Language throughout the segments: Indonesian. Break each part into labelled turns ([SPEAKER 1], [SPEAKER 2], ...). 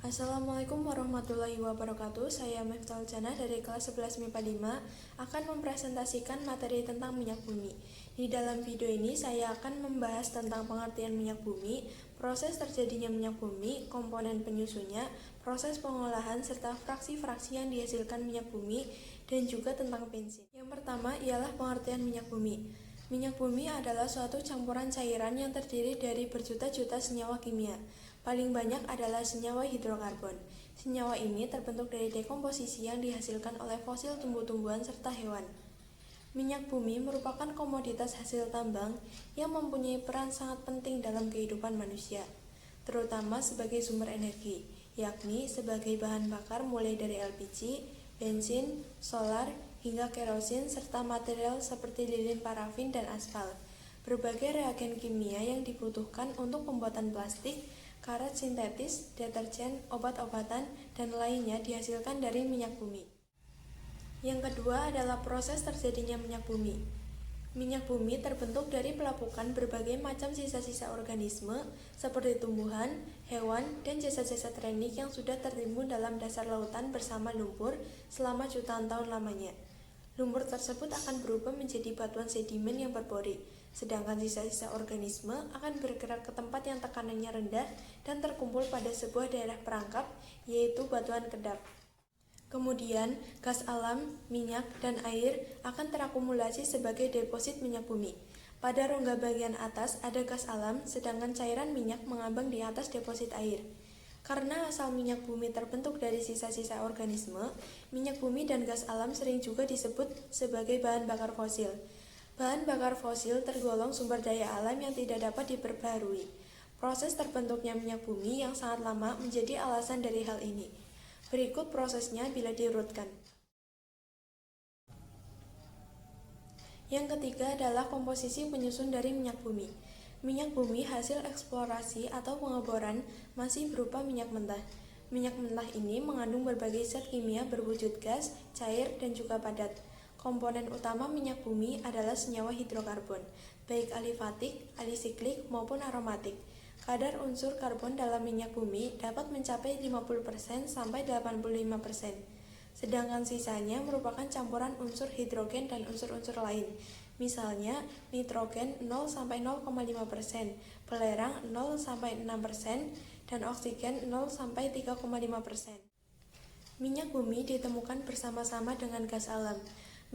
[SPEAKER 1] Assalamualaikum warahmatullahi wabarakatuh. Saya Miftal Jannah dari kelas 11 MIPA 5 akan mempresentasikan materi tentang minyak bumi. Di dalam video ini saya akan membahas tentang pengertian minyak bumi, proses terjadinya minyak bumi, komponen penyusunnya, proses pengolahan, serta fraksi-fraksi yang dihasilkan minyak bumi, dan juga tentang bensin. Yang pertama ialah pengertian minyak bumi. Minyak bumi adalah suatu campuran cairan yang terdiri dari berjuta-juta senyawa kimia. Paling banyak adalah senyawa hidrokarbon. Senyawa ini terbentuk dari dekomposisi yang dihasilkan oleh fosil tumbuh-tumbuhan serta hewan. Minyak bumi merupakan komoditas hasil tambang yang mempunyai peran sangat penting dalam kehidupan manusia, terutama sebagai sumber energi, yakni sebagai bahan bakar mulai dari LPG, bensin, solar, hingga kerosin, serta material seperti lilin parafin dan aspal. Berbagai reagen kimia yang dibutuhkan untuk pembuatan plastik, karet sintetis, deterjen, obat-obatan, dan lainnya dihasilkan dari minyak bumi. Yang kedua adalah proses terjadinya minyak bumi. Minyak bumi terbentuk dari pelapukan berbagai macam sisa-sisa organisme seperti tumbuhan, hewan, dan jasad-jasad renik yang sudah tertimbun dalam dasar lautan bersama lumpur selama jutaan tahun lamanya. Lumpur tersebut akan berubah menjadi batuan sedimen yang berpori, sedangkan sisa-sisa organisme akan bergerak ke tempat yang tekanannya rendah dan terkumpul pada sebuah daerah perangkap, yaitu batuan kedap. Kemudian, gas alam, minyak, dan air akan terakumulasi sebagai deposit minyak bumi. Pada rongga bagian atas ada gas alam, sedangkan cairan minyak mengambang di atas deposit air. Karena asal minyak bumi terbentuk dari sisa-sisa organisme, minyak bumi dan gas alam sering juga disebut sebagai bahan bakar fosil. Bahan bakar fosil tergolong sumber daya alam yang tidak dapat diperbaharui. Proses terbentuknya minyak bumi yang sangat lama menjadi alasan dari hal ini. Berikut prosesnya bila diurutkan. Yang ketiga adalah komposisi penyusun dari minyak bumi. Minyak bumi hasil eksplorasi atau pengeboran masih berupa minyak mentah. Minyak mentah ini mengandung berbagai zat kimia berwujud gas, cair, dan juga padat. Komponen utama minyak bumi adalah senyawa hidrokarbon, baik alifatik, alisiklik, maupun aromatik. Kadar unsur karbon dalam minyak bumi dapat mencapai 50% sampai 85%. Sedangkan sisanya merupakan campuran unsur hidrogen dan unsur-unsur lain. Misalnya, nitrogen 0-0,5%, belerang 0-6%, dan oksigen 0-3,5%. Minyak bumi ditemukan bersama-sama dengan gas alam.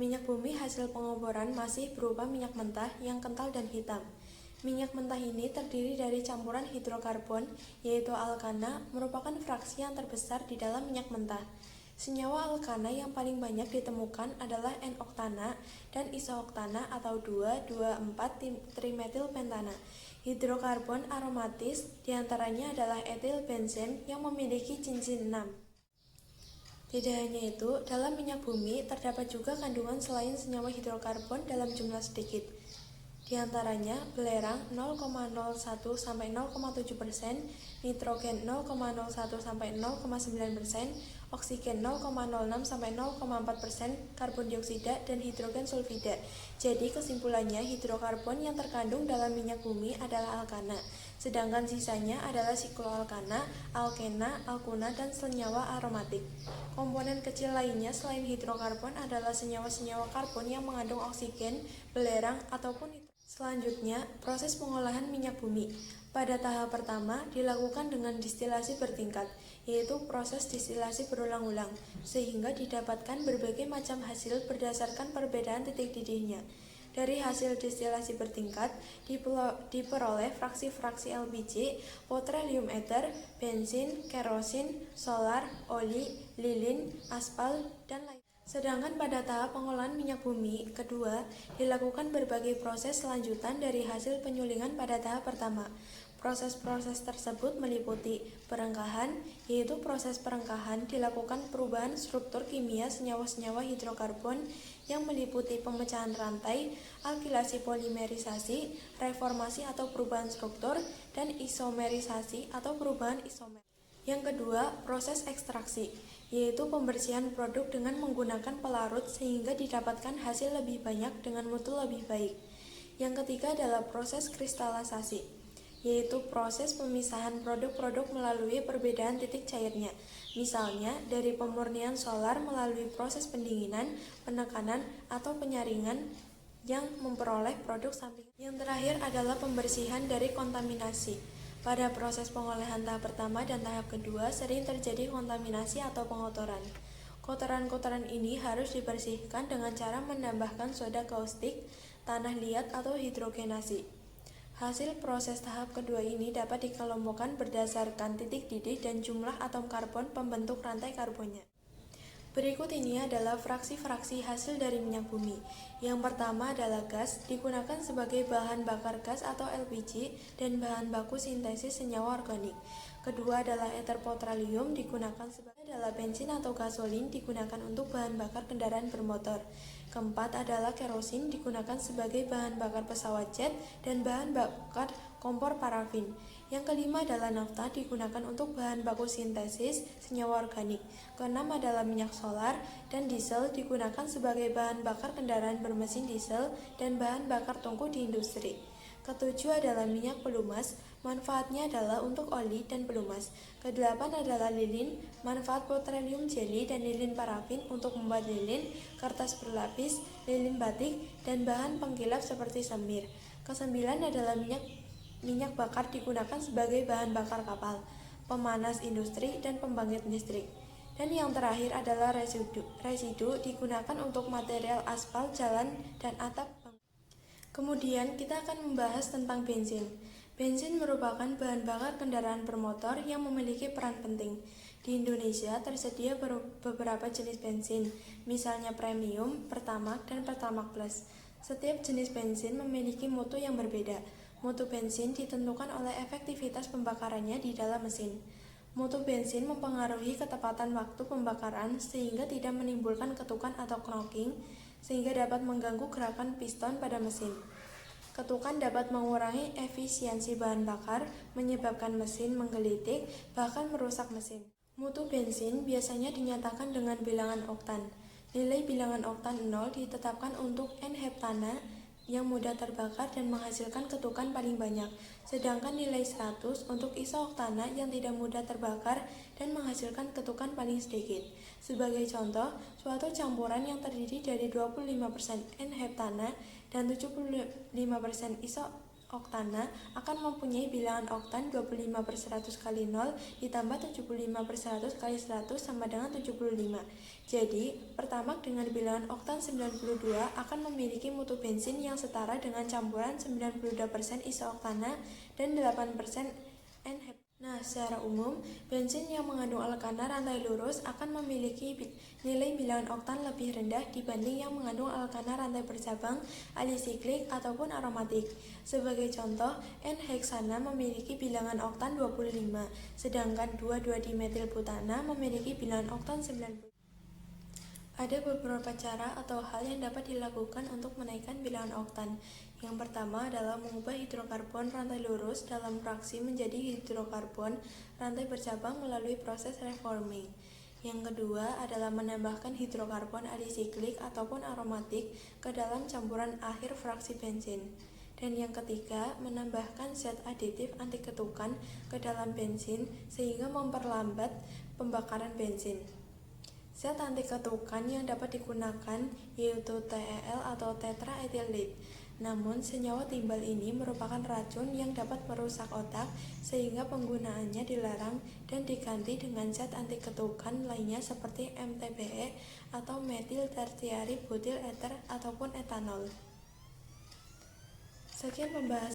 [SPEAKER 1] Minyak bumi hasil pengeboran masih berupa minyak mentah yang kental dan hitam. Minyak mentah ini terdiri dari campuran hidrokarbon, yaitu alkana, merupakan fraksi yang terbesar di dalam minyak mentah. Senyawa alkana yang paling banyak ditemukan adalah N-oktana dan iso-oktana atau 2,2,4-trimetilpentana. Hidrokarbon aromatis diantaranya adalah etil benzen yang memiliki cincin 6. Tidak hanya itu, dalam minyak bumi terdapat juga kandungan selain senyawa hidrokarbon dalam jumlah sedikit. Di antaranya belerang 0,01-0,7%, nitrogen 0,01-0,9%, oksigen 0,06-0,4%, karbon dioksida, dan hidrogen sulfida. Jadi kesimpulannya hidrokarbon yang terkandung dalam minyak bumi adalah alkana, sedangkan sisanya adalah sikloalkana, alkena, alkuna, dan senyawa aromatik. Komponen kecil lainnya selain hidrokarbon adalah senyawa-senyawa karbon yang mengandung oksigen, belerang, ataupun nitrogen. Selanjutnya, proses pengolahan minyak bumi. Pada tahap pertama, dilakukan dengan distilasi bertingkat, yaitu proses distilasi berulang-ulang, sehingga didapatkan berbagai macam hasil berdasarkan perbedaan titik didihnya. Dari hasil distilasi bertingkat, diperoleh fraksi-fraksi LPG, petroleum ether, bensin, kerosin, solar, oli, lilin, aspal, dan lain. Sedangkan pada tahap pengolahan minyak bumi kedua, dilakukan berbagai proses lanjutan dari hasil penyulingan pada tahap pertama. Proses-proses tersebut meliputi perengkahan, yaitu proses perengkahan dilakukan perubahan struktur kimia senyawa-senyawa hidrokarbon yang meliputi pemecahan rantai, alkilasi polimerisasi, reformasi atau perubahan struktur, dan isomerisasi atau perubahan isomer. Yang kedua, proses ekstraksi, yaitu pembersihan produk dengan menggunakan pelarut sehingga didapatkan hasil lebih banyak dengan mutu lebih baik. Yang ketiga adalah proses kristalisasi, yaitu proses pemisahan produk-produk melalui perbedaan titik cairnya. Misalnya, dari pemurnian solar melalui proses pendinginan, penekanan, atau penyaringan yang memperoleh produk sampingan. Yang terakhir adalah pembersihan dari kontaminasi. Pada proses pengolahan tahap pertama dan tahap kedua sering terjadi kontaminasi atau pengotoran. Kotoran-kotoran ini harus dibersihkan dengan cara menambahkan soda kaustik, tanah liat, atau hidrogenasi. Hasil proses tahap kedua ini dapat dikelompokkan berdasarkan titik didih dan jumlah atom karbon pembentuk rantai karbonnya. Berikut ini adalah fraksi-fraksi hasil dari minyak bumi. Yang pertama adalah gas, digunakan sebagai bahan bakar gas atau LPG dan bahan baku sintesis senyawa organik. Kedua adalah ether petroleum, digunakan sebagai adalah bensin atau gasolin, digunakan untuk bahan bakar kendaraan bermotor. Keempat adalah kerosin, digunakan sebagai bahan bakar pesawat jet dan bahan bakar kompor parafin. Yang kelima adalah nafta, digunakan untuk bahan baku sintesis senyawa organik. Keenam adalah minyak solar dan diesel, digunakan sebagai bahan bakar kendaraan bermesin diesel dan bahan bakar tungku di industri. Ketujuh adalah minyak pelumas, manfaatnya adalah untuk oli dan pelumas. Kedelapan adalah lilin, manfaat petroleum jelly dan lilin parafin untuk membuat lilin, kertas berlapis, lilin batik, dan bahan pengkilap seperti semir. Kesembilan adalah minyak bakar, digunakan sebagai bahan bakar kapal, pemanas industri, dan pembangkit listrik. Dan yang terakhir adalah residu, digunakan untuk material aspal, jalan, dan atap. Kemudian kita akan membahas tentang bensin. Bensin merupakan bahan bakar kendaraan bermotor yang memiliki peran penting. Di Indonesia tersedia beberapa jenis bensin, misalnya premium, pertamax, dan pertamax plus. Setiap jenis bensin memiliki mutu yang berbeda. Mutu bensin ditentukan oleh efektivitas pembakarannya di dalam mesin. Mutu bensin mempengaruhi ketepatan waktu pembakaran sehingga tidak menimbulkan ketukan atau knocking, sehingga dapat mengganggu gerakan piston pada mesin. Ketukan dapat mengurangi efisiensi bahan bakar, menyebabkan mesin menggelitik, bahkan merusak mesin. Mutu bensin biasanya dinyatakan dengan bilangan oktan. Nilai bilangan oktan 0 ditetapkan untuk N-heptana yang mudah terbakar dan menghasilkan ketukan paling banyak, sedangkan nilai 100 untuk iso-oktana yang tidak mudah terbakar dan menghasilkan ketukan paling sedikit. Sebagai contoh, suatu campuran yang terdiri dari 25% N-heptana dan 75% iso-oktana akan mempunyai bilangan oktan 25/100 kali 0 ditambah 75/100 kali 100 sama dengan 75. Jadi, pertamax dengan bilangan oktan 92 akan memiliki mutu bensin yang setara dengan campuran 92% iso-oktana dan 8% N-heptana. Nah, secara umum, bensin yang mengandung alkana rantai lurus akan memiliki nilai bilangan oktan lebih rendah dibanding yang mengandung alkana rantai bercabang, alisiklik, ataupun aromatik. Sebagai contoh, N-heksana memiliki bilangan oktan 25, sedangkan 2,2-dimetilbutana memiliki bilangan oktan 90. Ada beberapa cara atau hal yang dapat dilakukan untuk menaikkan bilangan oktan. Yang pertama adalah mengubah hidrokarbon rantai lurus dalam fraksi menjadi hidrokarbon rantai bercabang melalui proses reforming. Yang kedua adalah menambahkan hidrokarbon alisiklik ataupun aromatik ke dalam campuran akhir fraksi bensin. Dan yang ketiga, menambahkan zat aditif anti ketukan ke dalam bensin sehingga memperlambat pembakaran bensin. Zat anti ketukan yang dapat digunakan yaitu TEL atau tetraethyl. Namun, senyawa timbal ini merupakan racun yang dapat merusak otak sehingga penggunaannya dilarang dan diganti dengan zat anti ketukan lainnya seperti MTBE atau metil tertiary butyl ether ataupun etanol. Sekian pembahasan